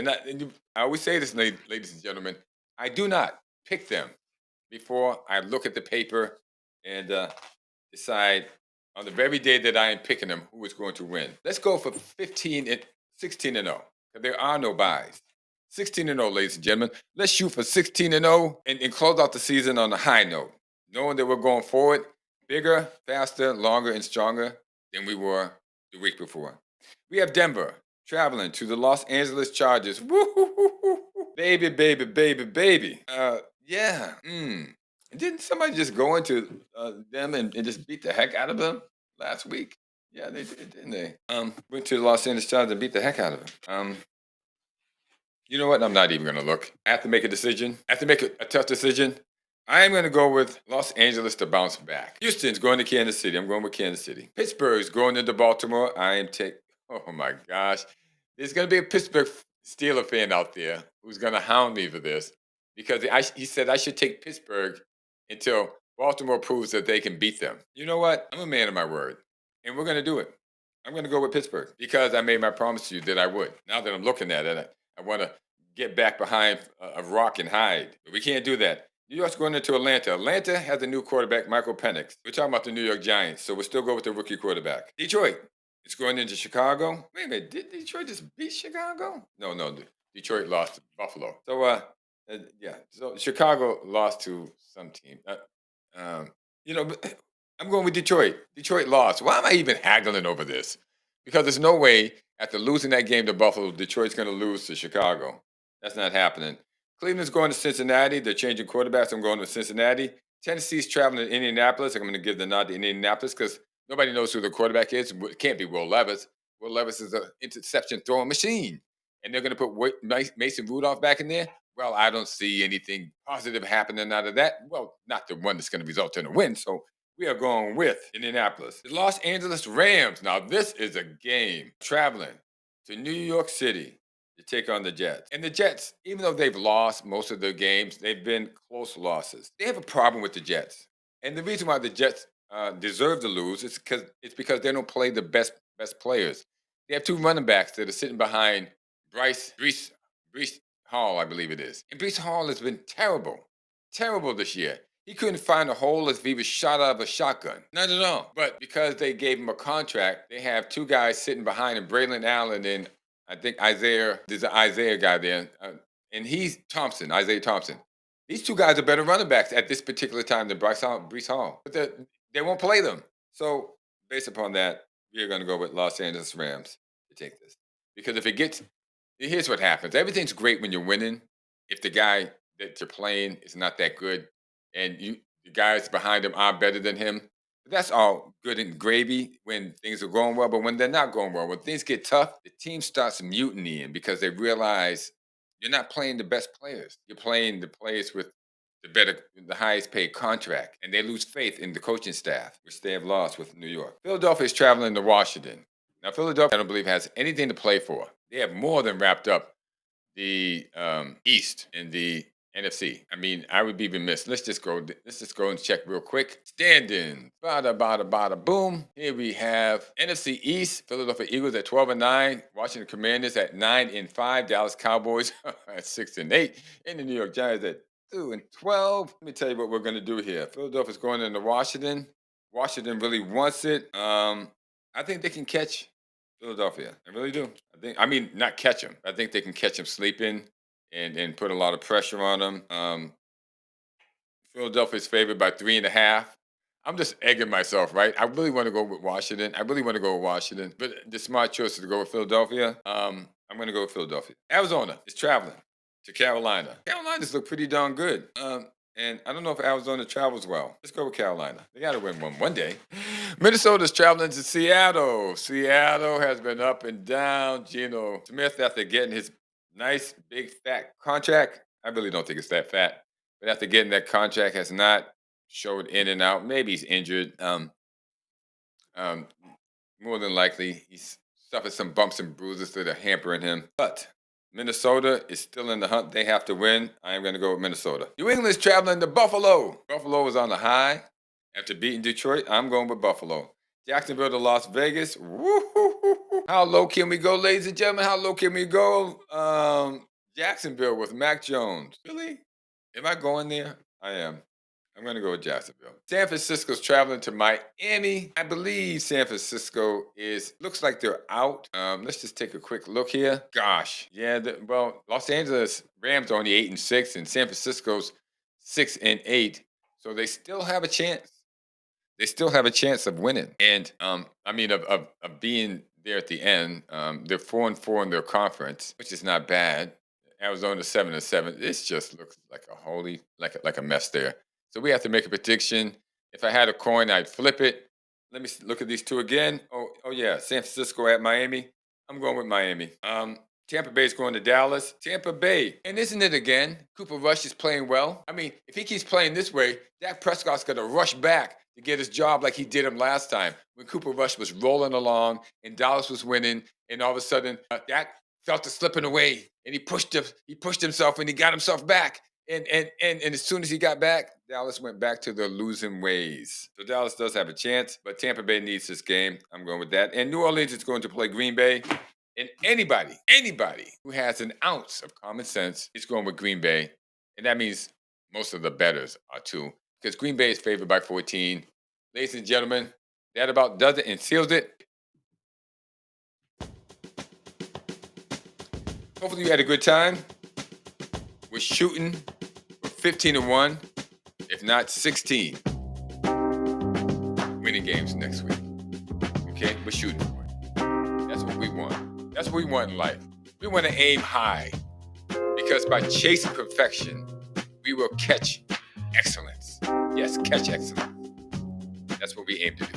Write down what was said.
I always say this, ladies and gentlemen, I do not pick them before I look at the paper and decide on the very day that I am picking them who is going to win. Let's go for 15 and 16 and 0. There are no buys. 16 and 0, ladies and gentlemen. Let's shoot for 16 and 0 and close out the season on a high note, knowing that we're going forward bigger, faster, longer, and stronger than we were the week before. We have Denver traveling to the Los Angeles Chargers. Woo-hoo-hoo-hoo. Baby, baby, baby, baby. Yeah. Didn't somebody just go into them and just beat the heck out of them last week? Yeah, they did, didn't they? Went to the Los Angeles Chargers and beat the heck out of them. You know what? I'm not even going to look. I have to make a decision. I have to make a tough decision. I am going to go with Los Angeles to bounce back. Houston's going to Kansas City. I'm going with Kansas City. Pittsburgh's going into Baltimore. I am taking. Oh my gosh, there's going to be a Pittsburgh Steeler fan out there who's going to hound me for this because he said I should take Pittsburgh until Baltimore proves that they can beat them. You know what? I'm a man of my word, and we're going to do it. I'm going to go with Pittsburgh because I made my promise to you that I would. Now that I'm looking at it, I want to get back behind a rock and hide. But we can't do that. New York's going into Atlanta. Atlanta has a new quarterback, Michael Penix. We're talking about the New York Giants, so we'll still go with the rookie quarterback. Detroit is going into Chicago. Wait a minute, did Detroit just beat Chicago? No, Detroit lost to Buffalo. So, yeah, so Chicago lost to some team. But I'm going with Detroit. Detroit lost. Why am I even haggling over this? Because there's no way after losing that game to Buffalo, Detroit's going to lose to Chicago. That's not happening. Cleveland's going to Cincinnati. They're changing quarterbacks. I'm going to Cincinnati. Tennessee's traveling to Indianapolis. I'm going to give the nod to Indianapolis because nobody knows who the quarterback is. It can't be Will Levis. Will Levis is an interception throwing machine. And they're going to put Mason Rudolph back in there. Well, I don't see anything positive happening out of that. Well, not the one that's going to result in a win. So we are going with Indianapolis. The Los Angeles Rams. Now, this is a game traveling to New York City to take on the Jets. And the Jets, even though they've lost most of their games, they've been close losses. They have a problem with the Jets. And the reason why the Jets deserve to lose is because they don't play the best players. They have two running backs that are sitting behind Brees Hall, I believe it is. And Brees Hall has been terrible this year. He couldn't find a hole if he was shot out of a shotgun. Not at all. But because they gave him a contract, they have two guys sitting behind him, Braylon Allen and I think there's an Isaiah guy there. And he's Isaiah Thompson. These two guys are better running backs at this particular time than Brees Hall. But they won't play them. So based upon that, we're going to go with Los Angeles Rams to take this. Because here's what happens. Everything's great when you're winning. If the guy that you're playing is not that good and the guys behind him are better than him, that's all good and gravy when things are going well. But when they're not going well, when things get tough, the team starts mutinying because they realize you're not playing the best players. You're playing the players with the highest paid contract. And they lose faith in the coaching staff, which they have lost with New York. Philadelphia is traveling to Washington. Now, Philadelphia, I don't believe, has anything to play for. They have more than wrapped up the East and the NFC. I mean, I would be remiss. Let's just go and check real quick. Standings. Bada bada bada boom. Here we have NFC East. Philadelphia Eagles at 12-9. Washington Commanders at 9-5. Dallas Cowboys at 6-8. And the New York Giants at 2-12. Let me tell you what we're going to do here. Philadelphia's going into Washington. Washington really wants it. I think they can catch Philadelphia. I really do. Not catch them. I think they can catch them sleeping and put a lot of pressure on them. Philadelphia's favored by 3.5. I'm just egging myself, right? I really want to go with Washington. But the smart choice is to go with Philadelphia. I'm going to go with Philadelphia. Arizona is traveling to Carolina. Carolina's look pretty darn good. And I don't know if Arizona travels well. Let's go with Carolina. They got to win one day. Minnesota's traveling to Seattle. Seattle has been up and down. Geno Smith, after getting his nice, big, fat contract, I really don't think it's that fat. But after getting that contract, has not showed in and out. Maybe he's injured. More than likely, he's suffered some bumps and bruises that are hampering him. But Minnesota is still in the hunt. They have to win. I am going to go with Minnesota. New England's traveling to Buffalo. Buffalo is on the high. After beating Detroit, I'm going with Buffalo. Jacksonville to Las Vegas. Woo-hoo-hoo-hoo. How low can we go, ladies and gentlemen? How low can we go? Jacksonville with Mac Jones. Really? Am I going there? I am. I'm going to go with Jacksonville. San Francisco's traveling to Miami. I believe San Francisco is looks like they're out. Let's just take a quick look here. Gosh, yeah. Well, Los Angeles Rams are only 8-6, and San Francisco's 6-8. So they still have a chance. They still have a chance of winning, and I mean of being there at the end. They're 4-4 in their conference, which is not bad. Arizona 7-7. This just looks like a holy like a mess there. So we have to make a prediction. If I had a coin, I'd flip it. Let me look at these two again. Oh yeah, San Francisco at Miami. I'm going with Miami. Tampa Bay's going to Dallas. Tampa Bay. And isn't it again? Cooper Rush is playing well. I mean, if he keeps playing this way, Dak Prescott's going to rush back to get his job like he did him last time when Cooper Rush was rolling along and Dallas was winning. And all of a sudden, Dak felt it slipping away and he pushed himself and he got himself back. And as soon as he got back, Dallas went back to their losing ways. So Dallas does have a chance, but Tampa Bay needs this game. I'm going with that. And New Orleans is going to play Green Bay. And anybody who has an ounce of common sense is going with Green Bay. And that means most of the bettors are too, because Green Bay is favored by 14. Ladies and gentlemen, that about does it and seals it. Hopefully you had a good time. We're shooting for 15-1, if not 16 winning games next week. Okay, we're shooting for it. That's what we want. That's what we want in life. We want to aim high because by chasing perfection, we will catch excellence. Yes, catch excellence. That's what we aim to do.